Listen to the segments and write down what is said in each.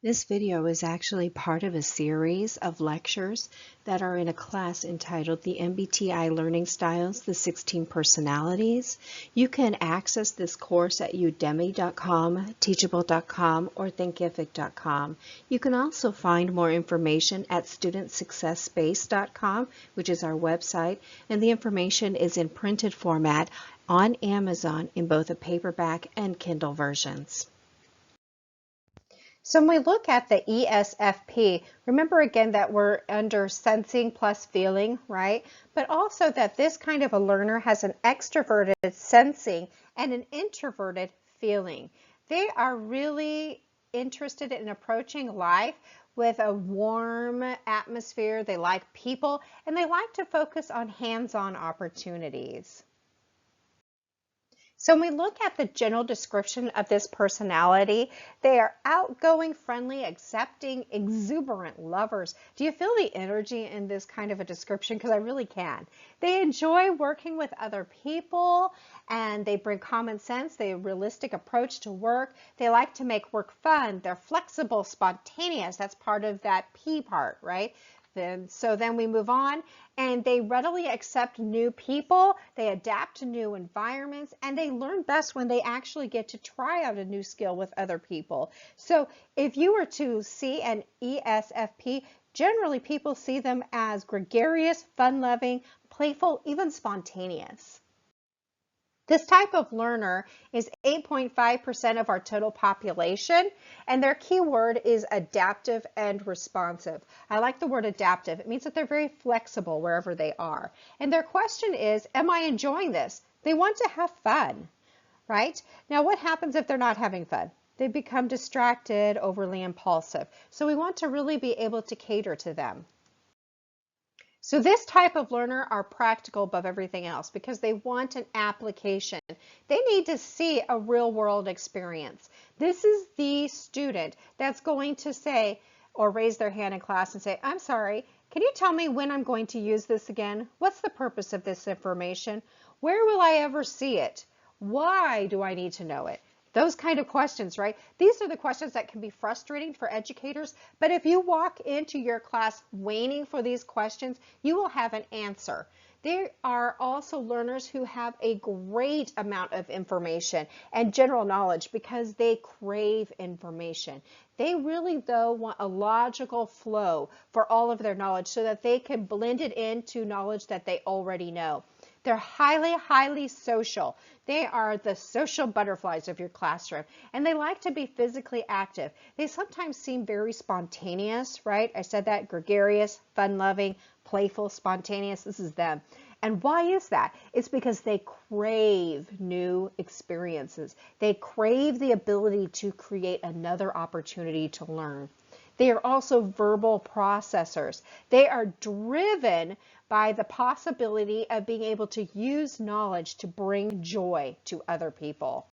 This video is actually part of a series of lectures that are in a class entitled the MBTI Learning Styles, the 16 Personalities. You can access this course at udemy.com, teachable.com, or thinkific.com. You can also find more information at studentsuccessbase.com, which is our website, and the information is in printed format on Amazon in both a paperback and Kindle versions. So when we look at the ESFP, remember again that we're under sensing plus feeling, right? But also that this kind of a learner has an extroverted sensing and an introverted feeling. They are really interested in approaching life with a warm atmosphere. They like people and they like to focus on hands-on opportunities. So when we look at the general description of this personality, they are outgoing, friendly, accepting, exuberant lovers. Do you feel the energy in this kind of a description? Because I really can. They enjoy working with other people and they bring common sense. They have a realistic approach to work. They like to make work fun. They're flexible, spontaneous. That's part of that P part, right? So then we move on, and they readily accept new people, they adapt to new environments, and they learn best when they actually get to try out a new skill with other people. So if you were to see an ESFP, generally people see them as gregarious, fun-loving, playful, even spontaneous. This type of learner is 8.5% of our total population, and their key word is adaptive and responsive. I like the word adaptive. It means that they're very flexible wherever they are. And their question is, am I enjoying this? They want to have fun, right? Now, what happens if they're not having fun? They become distracted, overly impulsive. So we want to really be able to cater to them. So this type of learner are practical above everything else because they want an application. They need to see a real world experience. This is the student that's going to say or raise their hand in class and say, I'm sorry, can you tell me when I'm going to use this again? What's the purpose of this information? Where will I ever see it? Why do I need to know it? Those kind of questions, right? These are the questions that can be frustrating for educators, but if you walk into your class waiting for these questions, you will have an answer. There are also learners who have a great amount of information and general knowledge because they crave information. They really, though, want a logical flow for all of their knowledge so that they can blend it into knowledge that they already know. They're highly, highly social. They are the social butterflies of your classroom, and they like to be physically active. They sometimes seem very spontaneous, right? I said that, gregarious, fun-loving, playful, spontaneous. This is them. And why is that? It's because they crave new experiences. They crave the ability to create another opportunity to learn. They are also verbal processors. They are driven by the possibility of being able to use knowledge to bring joy to other people.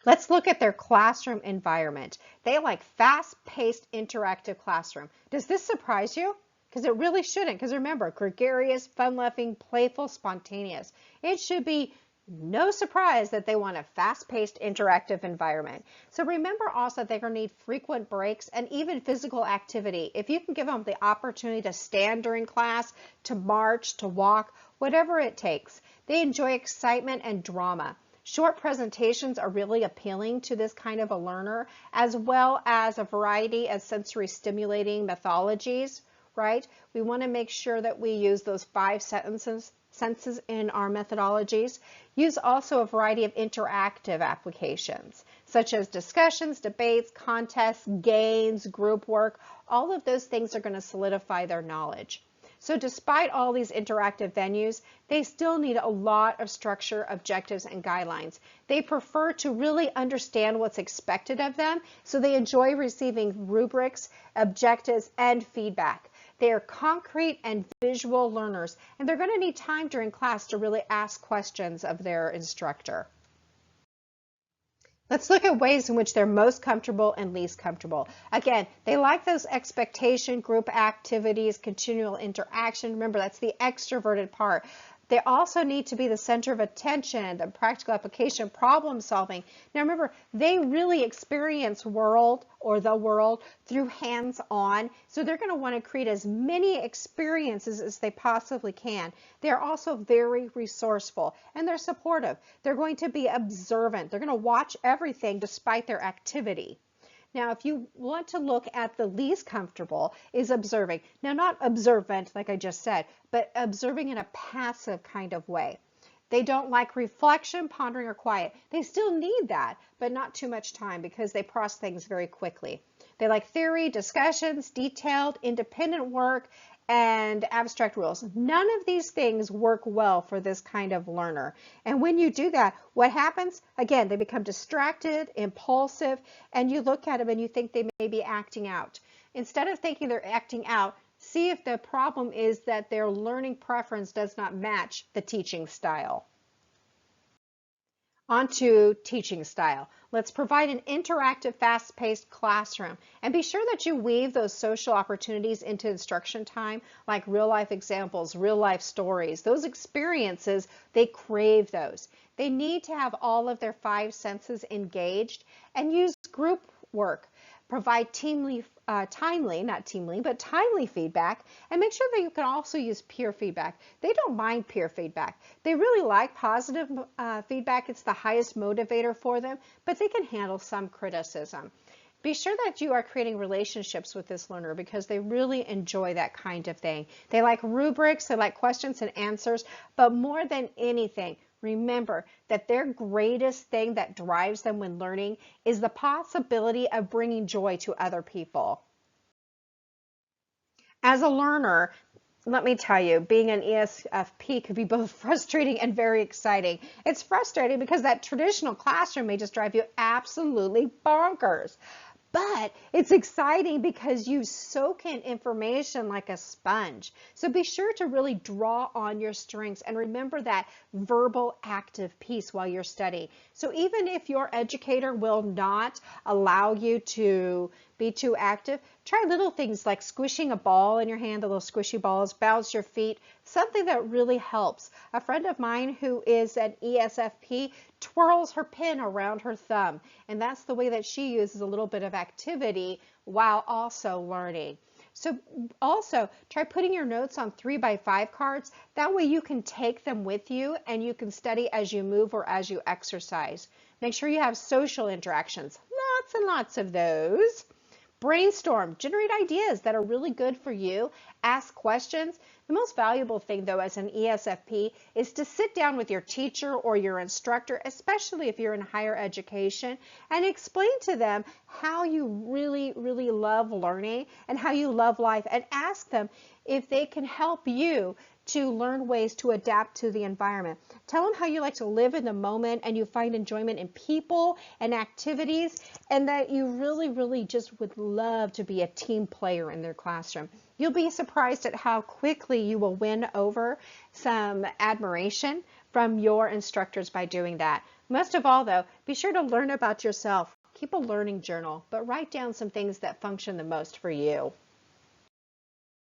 Let's look at their classroom environment. They like fast-paced, interactive classroom. Does this surprise you? Because it really shouldn't, because remember, gregarious, fun-loving, playful, spontaneous. It should be no surprise that they want a fast-paced, interactive environment. So remember also they're going to need frequent breaks and even physical activity. If you can give them the opportunity to stand during class, to march, to walk, whatever it takes. They enjoy excitement and drama. Short presentations are really appealing to this kind of a learner, as well as a variety of sensory stimulating methodologies, right? We want to make sure that we use those 5 senses in our methodologies. Use also a variety of interactive applications, such as discussions, debates, contests, games, group work. All of those things are going to solidify their knowledge. So despite all these interactive venues, they still need a lot of structure, objectives, and guidelines. They prefer to really understand what's expected of them, so they enjoy receiving rubrics, objectives, and feedback. They are concrete and visual learners, and they're going to need time during class to really ask questions of their instructor. Let's look at ways in which they're most comfortable and least comfortable. Again, they like those expectation, group activities, continual interaction. Remember, that's the extroverted part. They also need to be the center of attention, the practical application, problem solving. Now remember, they really experience the world through hands-on. So they're going to want to create as many experiences as they possibly can. They're also very resourceful and they're supportive. They're going to be observant. They're going to watch everything despite their activity. Now, if you want to look at the least comfortable is observing. Now, not observant, like I just said, but observing in a passive kind of way. They don't like reflection, pondering, or quiet. They still need that, but not too much time because they process things very quickly. They like theory, discussions, detailed, independent work, and abstract rules. None of these things work well for this kind of learner. And when you do that, what happens? Again, they become distracted, impulsive, and you look at them and you think they may be acting out. Instead of thinking they're acting out, see if the problem is that their learning preference does not match the teaching style. On to teaching style. Let's provide an interactive, fast-paced classroom. And be sure that you weave those social opportunities into instruction time, like real-life examples, real-life stories. Those experiences, they crave those. They need to have all of their 5 senses engaged and use group work. Provide timely feedback, and make sure that you can also use peer feedback. They don't mind peer feedback. They really like positive feedback. It's the highest motivator for them, but they can handle some criticism. Be sure that you are creating relationships with this learner because they really enjoy that kind of thing. They like rubrics, they like questions and answers, but more than anything, remember that their greatest thing that drives them when learning is the possibility of bringing joy to other people. As a learner, let me tell you, being an ESFP could be both frustrating and very exciting. It's frustrating because that traditional classroom may just drive you absolutely bonkers. But it's exciting because you soak in information like a sponge. So be sure to really draw on your strengths and remember that verbal active piece while you're studying. So even if your educator will not allow you to be too active, try little things like squishing a ball in your hand, the little squishy balls, bounce your feet, something that really helps. A friend of mine who is an ESFP twirls her pen around her thumb, and that's the way that she uses a little bit of activity while also learning. So also try putting your notes on 3x5 cards. That way you can take them with you and you can study as you move or as you exercise. Make sure you have social interactions, lots and lots of those. Brainstorm, generate ideas that are really good for you, ask questions. The most valuable thing though as an ESFP is to sit down with your teacher or your instructor, especially if you're in higher education, and explain to them how you really, really love learning and how you love life, and ask them if they can help you to learn ways to adapt to the environment. Tell them how you like to live in the moment and you find enjoyment in people and activities, and that you really, really just would love to be a team player in their classroom. You'll be surprised at how quickly you will win over some admiration from your instructors by doing that. Most of all though, be sure to learn about yourself. Keep a learning journal, but write down some things that function the most for you.